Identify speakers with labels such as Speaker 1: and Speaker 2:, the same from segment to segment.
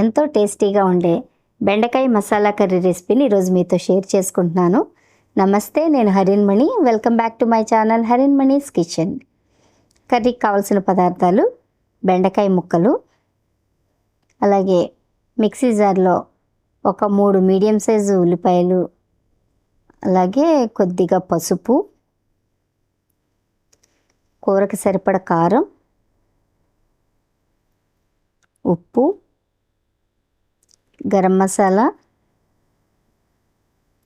Speaker 1: ఎంతో టేస్టీగా ఉండే బెండకాయ మసాలా కర్రీ రెసిపీని ఈరోజు మీతో షేర్ చేసుకుంటున్నాను. నమస్తే, నేను Harinmani. Welcome back to my channel Harinmani's kitchen. కర్రీకి కావాల్సిన పదార్థాలు: బెండకాయ ముక్కలు, అలాగే మిక్సీ జార్లో ఒక 3 మీడియం సైజు ఉల్లిపాయలు, అలాగే కొద్దిగా పసుపు, కూరకి సరిపడ కారం, ఉప్పు, గరం మసాలా,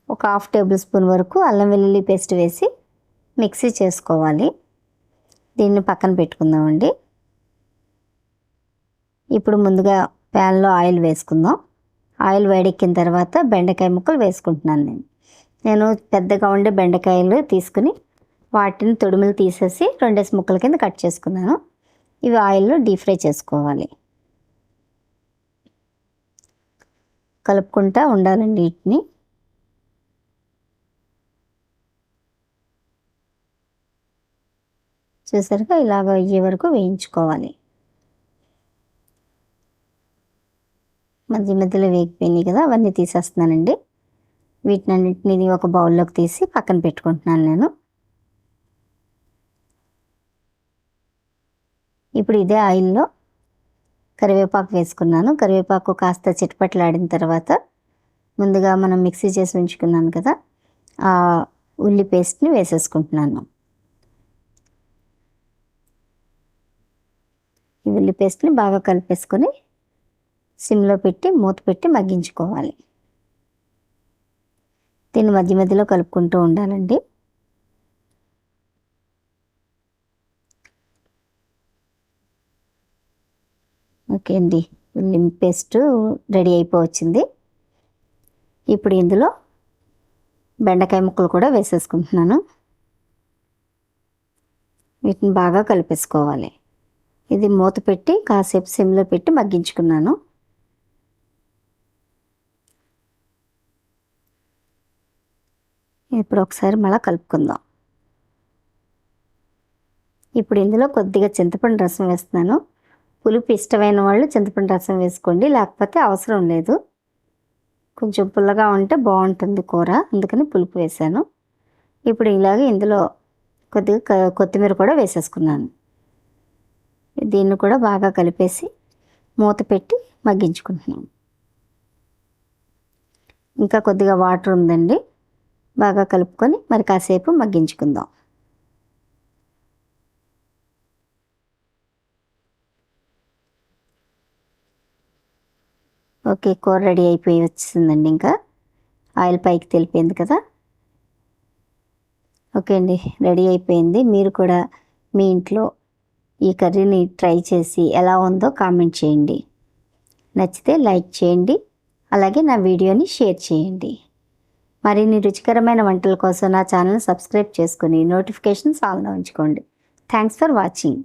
Speaker 1: ఒక 1/2 టేబుల్ స్పూన్ వరకు అల్లం వెల్లుల్లి పేస్ట్ వేసి మిక్సీ చేసుకోవాలి. దీన్ని పక్కన పెట్టుకుందామండి. ఇప్పుడు ముందుగా ప్యాన్లో ఆయిల్ వేసుకుందాం. ఆయిల్ వేడెక్కిన తర్వాత బెండకాయ ముక్కలు వేసుకుంటున్నాను. నేను పెద్దగా ఉండే బెండకాయలు తీసుకుని వాటిని తొడుములు తీసేసి 2 ముక్కల కింద కట్ చేసుకున్నాను. ఇవి ఆయిల్లో డీప్ ఫ్రై చేసుకోవాలి. కలుపుకుంటూ ఉండాలండి వీటిని. చూసారుగా, ఇలాగ అయ్యే వరకు వేయించుకోవాలి. మధ్య మధ్యలో వేగిపోయినాయి కదా, అవన్నీ తీసేస్తున్నానండి. వీటినన్నింటినీ ఒక బౌల్లోకి తీసి పక్కన పెట్టుకుంటున్నాను నేను. ఇప్పుడు ఇదే ఆయిల్లో కరివేపాకు వేసుకున్నాను. కరివేపాకు కాస్త చిటపట్లాడిన తర్వాత ముందుగా మనం మిక్సీ చేసి ఉంచుకున్నాను కదా, ఆ ఉల్లి పేస్ట్ని వేసేసుకుంటున్నాను. ఈ ఉల్లి పేస్ట్ని బాగా కలిపేసుకొని సిమ్లో పెట్టి మూత పెట్టి మగ్గించుకోవాలి. దీన్ని మధ్య మధ్యలో కలుపుకుంటూ ఉండాలండి. ఓకే అండి, ఉల్లి పేస్ట్ రెడీ అయిపోవచ్చింది. ఇప్పుడు ఇందులో బెండకాయ ముక్కలు కూడా వేసేసుకుంటున్నాను. వీటిని బాగా కలిపేసుకోవాలి. ఇది మూత పెట్టి కాసేపు సిమ్లో పెట్టి మగ్గించుకున్నాను. ఇప్పుడు ఒకసారి మళ్ళీ కలుపుకుందాం. ఇప్పుడు ఇందులో కొద్దిగా చింతపండు రసం వేస్తున్నాను. పులుపు ఇష్టమైన వాళ్ళు చింతపండు రసం వేసుకోండి, లేకపోతే అవసరం లేదు. కొంచెం పుల్లగా ఉంటే బాగుంటుంది కూర, అందుకని పులుపు వేసాను. ఇప్పుడు ఇలాగే ఇందులో కొద్దిగా కొత్తిమీర కూడా వేసేసుకున్నాను. దీన్ని కూడా బాగా కలిపేసి మూత పెట్టి మగ్గించుకుంటున్నాను. ఇంకా కొద్దిగా వాటర్ ఉందండి, బాగా కలుపుకొని మరి కాసేపు మగ్గించుకుందాం. ఓకే, కూర రెడీ అయిపోయి వచ్చిందండి. ఇంకా ఆయిల్ పైకి తెలిపోయింది కదా. ఓకే అండి, రెడీ అయిపోయింది. మీరు కూడా మీ ఇంట్లో ఈ కర్రీని ట్రై చేసి ఎలా ఉందో కామెంట్ చేయండి. నచ్చితే లైక్ చేయండి, అలాగే నా వీడియోని షేర్ చేయండి. మరిన్ని రుచికరమైన వంటల కోసం నా ఛానల్ సబ్స్క్రైబ్ చేసుకుని నోటిఫికేషన్స్ ఆన్లో ఉంచుకోండి. Thanks for watching.